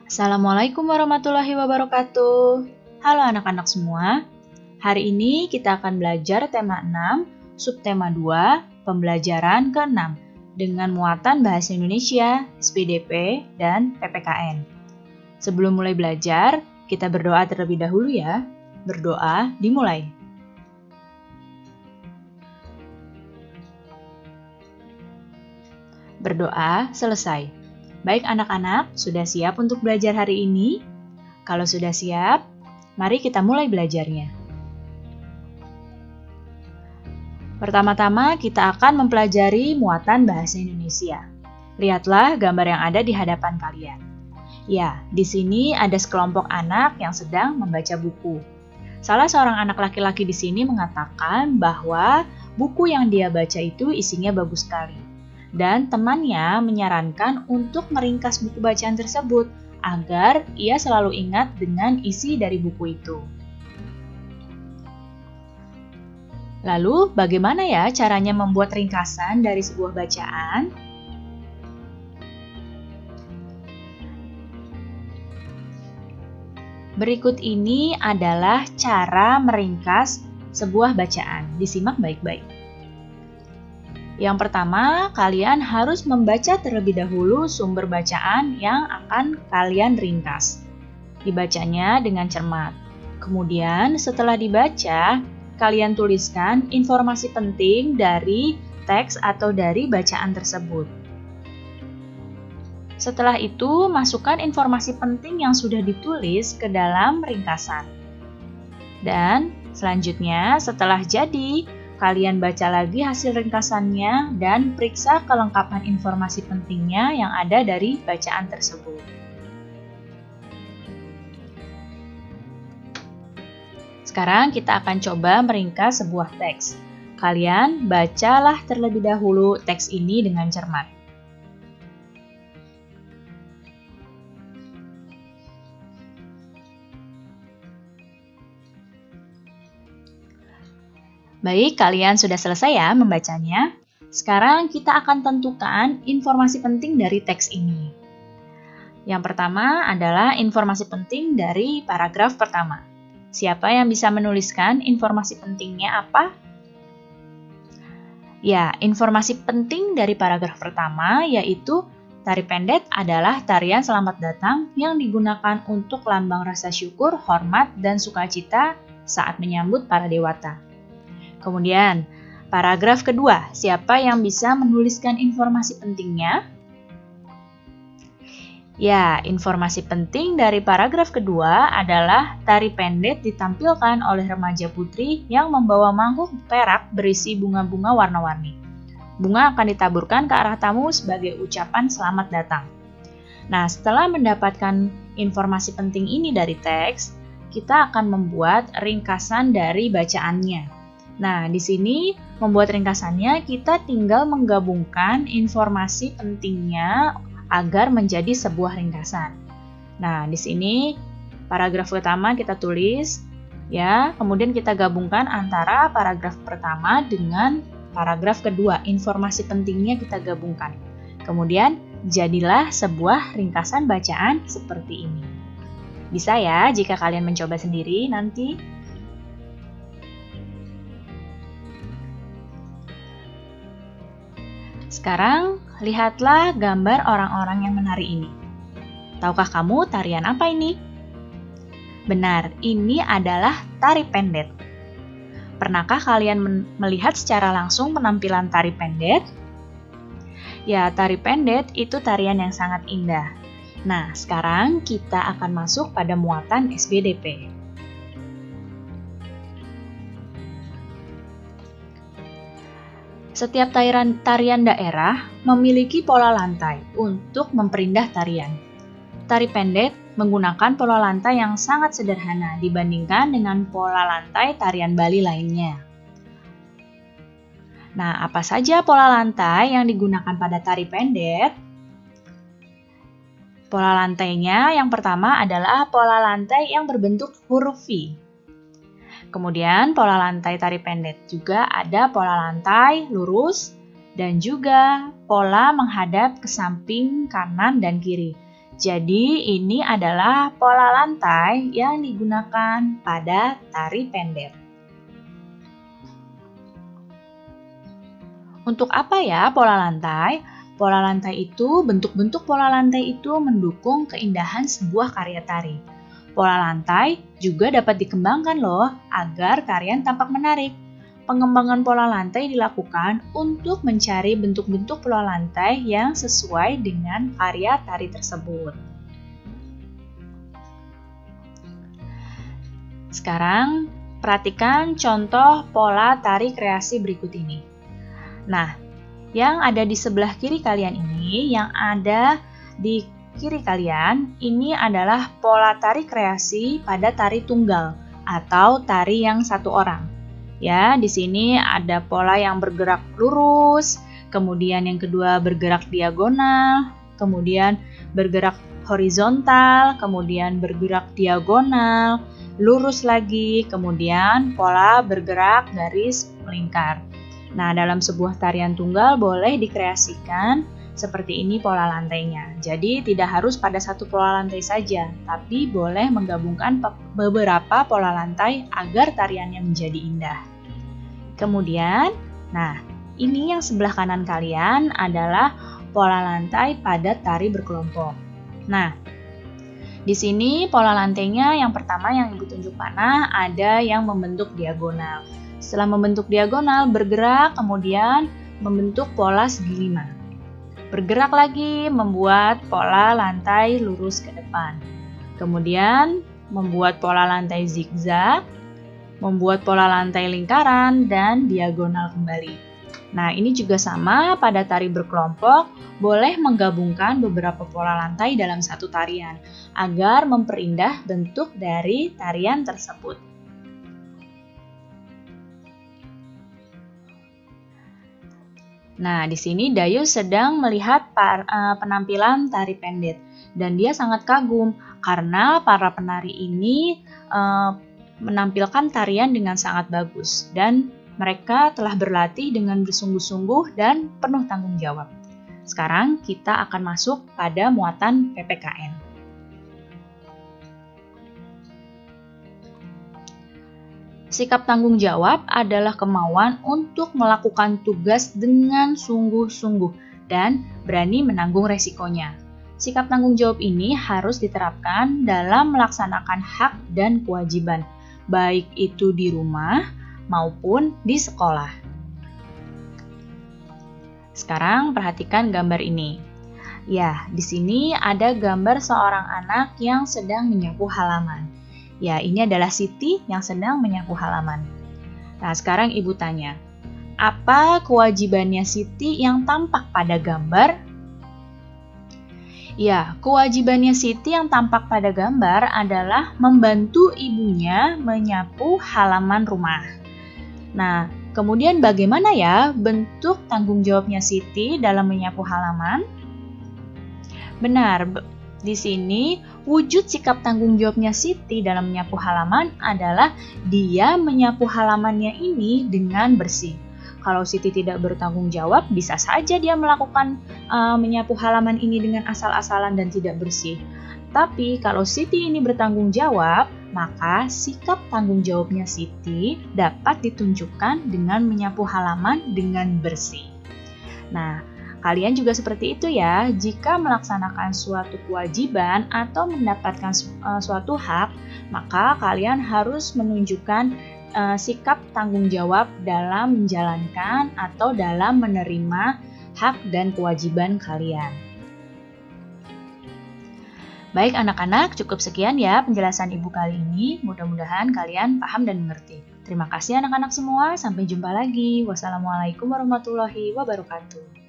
Assalamualaikum warahmatullahi wabarakatuh. Halo anak-anak semua. Hari ini kita akan belajar tema 6, subtema 2, pembelajaran ke-6 dengan muatan Bahasa Indonesia, SPDP, dan PPKN. Sebelum mulai belajar, kita berdoa terlebih dahulu ya. Berdoa dimulai. Berdoa selesai. Baik anak-anak, sudah siap untuk belajar hari ini? Kalau sudah siap, mari kita mulai belajarnya. Pertama-tama kita akan mempelajari muatan bahasa Indonesia. Lihatlah gambar yang ada di hadapan kalian. Ya, di sini ada sekelompok anak yang sedang membaca buku. Salah seorang anak laki-laki di sini mengatakan bahwa buku yang dia baca itu isinya bagus sekali. Dan temannya menyarankan untuk meringkas buku bacaan tersebut agar ia selalu ingat dengan isi dari buku itu. Lalu, bagaimana ya caranya membuat ringkasan dari sebuah bacaan? Berikut ini adalah cara meringkas sebuah bacaan. Disimak baik-baik. Yang pertama, kalian harus membaca terlebih dahulu sumber bacaan yang akan kalian ringkas. Dibacanya dengan cermat. Kemudian, setelah dibaca, kalian tuliskan informasi penting dari teks atau dari bacaan tersebut. Setelah itu, masukkan informasi penting yang sudah ditulis ke dalam ringkasan. Dan selanjutnya, setelah jadi, kalian baca lagi hasil ringkasannya dan periksa kelengkapan informasi pentingnya yang ada dari bacaan tersebut. Sekarang kita akan coba meringkas sebuah teks. Kalian bacalah terlebih dahulu teks ini dengan cermat. Baik, kalian sudah selesai ya membacanya. Sekarang kita akan tentukan informasi penting dari teks ini. Yang pertama adalah informasi penting dari paragraf pertama. Siapa yang bisa menuliskan informasi pentingnya apa? Ya, informasi penting dari paragraf pertama yaitu tari pendek adalah tarian selamat datang yang digunakan untuk lambang rasa syukur, hormat, dan sukacita saat menyambut para dewata. Kemudian, paragraf kedua, siapa yang bisa menuliskan informasi pentingnya? Ya, informasi penting dari paragraf kedua adalah tari pendek ditampilkan oleh remaja putri yang membawa mangkuk perak berisi bunga-bunga warna-warni. Bunga akan ditaburkan ke arah tamu sebagai ucapan selamat datang. Nah, setelah mendapatkan informasi penting ini dari teks, kita akan membuat ringkasan dari bacaannya. Nah, di sini membuat ringkasannya kita tinggal menggabungkan informasi pentingnya agar menjadi sebuah ringkasan. Nah, di sini paragraf pertama kita tulis ya, kemudian kita gabungkan antara paragraf pertama dengan paragraf kedua. Informasi pentingnya kita gabungkan. Kemudian jadilah sebuah ringkasan bacaan seperti ini. Bisa ya jika kalian mencoba sendiri nanti. Sekarang, lihatlah gambar orang-orang yang menari ini. Tahukah kamu tarian apa ini? Benar, ini adalah tari pendek. Pernahkah kalian melihat secara langsung penampilan tari pendek? Ya, tari pendek itu tarian yang sangat indah. Nah, sekarang kita akan masuk pada muatan SPDP. Setiap tarian daerah memiliki pola lantai untuk memperindah tarian. Tari pendek menggunakan pola lantai yang sangat sederhana dibandingkan dengan pola lantai tarian Bali lainnya. Nah, apa saja pola lantai yang digunakan pada tari pendek? Pola lantainya yang pertama adalah pola lantai yang berbentuk huruf V. Kemudian pola lantai tari pendek juga ada pola lantai lurus dan juga pola menghadap ke samping kanan dan kiri. Jadi ini adalah pola lantai yang digunakan pada tari pendet. Untuk apa ya pola lantai? Pola lantai itu, bentuk-bentuk pola lantai itu mendukung keindahan sebuah karya tari. Pola lantai juga dapat dikembangkan loh agar tarian tampak menarik. Pengembangan pola lantai dilakukan untuk mencari bentuk-bentuk pola lantai yang sesuai dengan karya tari tersebut. Sekarang, perhatikan contoh pola tari kreasi berikut ini. Nah, yang ada di sebelah kiri kalian ini, yang ada di kiri kalian, ini adalah pola tari kreasi pada tari tunggal atau tari yang satu orang. Ya, di sini ada pola yang bergerak lurus, kemudian yang kedua bergerak diagonal, kemudian bergerak horizontal, kemudian bergerak diagonal, lurus lagi, kemudian pola bergerak garis melingkar. Nah, dalam sebuah tarian tunggal boleh dikreasikan seperti ini pola lantainya. Jadi tidak harus pada satu pola lantai saja, tapi boleh menggabungkan beberapa pola lantai agar tariannya menjadi indah. Kemudian, nah ini yang sebelah kanan kalian adalah pola lantai pada tari berkelompok. Nah, di sini pola lantainya yang pertama yang Ibu tunjuk panah ada yang membentuk diagonal. Setelah membentuk diagonal, bergerak kemudian membentuk pola segi 5. Bergerak lagi membuat pola lantai lurus ke depan. Kemudian membuat pola lantai zigzag, membuat pola lantai lingkaran, dan diagonal kembali. Nah, ini juga sama pada tari berkelompok, boleh menggabungkan beberapa pola lantai dalam satu tarian, agar memperindah bentuk dari tarian tersebut. Nah, di sini Dayus sedang melihat penampilan tari pendet, dan dia sangat kagum karena para penari ini menampilkan tarian dengan sangat bagus dan mereka telah berlatih dengan bersungguh-sungguh dan penuh tanggung jawab. Sekarang kita akan masuk pada muatan PPKN. Sikap tanggung jawab adalah kemauan untuk melakukan tugas dengan sungguh-sungguh dan berani menanggung resikonya. Sikap tanggung jawab ini harus diterapkan dalam melaksanakan hak dan kewajiban, baik itu di rumah maupun di sekolah. Sekarang perhatikan gambar ini. Ya, di sini ada gambar seorang anak yang sedang menyapu halaman. Ya, ini adalah Siti yang sedang menyapu halaman. Nah, sekarang Ibu tanya, apa kewajibannya Siti yang tampak pada gambar? Ya, kewajibannya Siti yang tampak pada gambar adalah membantu ibunya menyapu halaman rumah. Nah, kemudian bagaimana ya bentuk tanggung jawabnya Siti dalam menyapu halaman? Benar, di sini wujud sikap tanggung jawabnya Siti dalam menyapu halaman adalah dia menyapu halamannya ini dengan bersih. Kalau Siti tidak bertanggung jawab, bisa saja dia melakukan menyapu halaman ini dengan asal-asalan dan tidak bersih. Tapi kalau Siti ini bertanggung jawab, maka sikap tanggung jawabnya Siti dapat ditunjukkan dengan menyapu halaman dengan bersih. Nah, kalian juga seperti itu ya. Jika melaksanakan suatu kewajiban atau mendapatkan suatu hak, maka kalian harus menunjukkan sikap tanggung jawab dalam menjalankan atau dalam menerima hak dan kewajiban kalian. Baik anak-anak, cukup sekian ya penjelasan Ibu kali ini. Mudah-mudahan kalian paham dan mengerti. Terima kasih anak-anak semua, sampai jumpa lagi. Wassalamualaikum warahmatullahi wabarakatuh.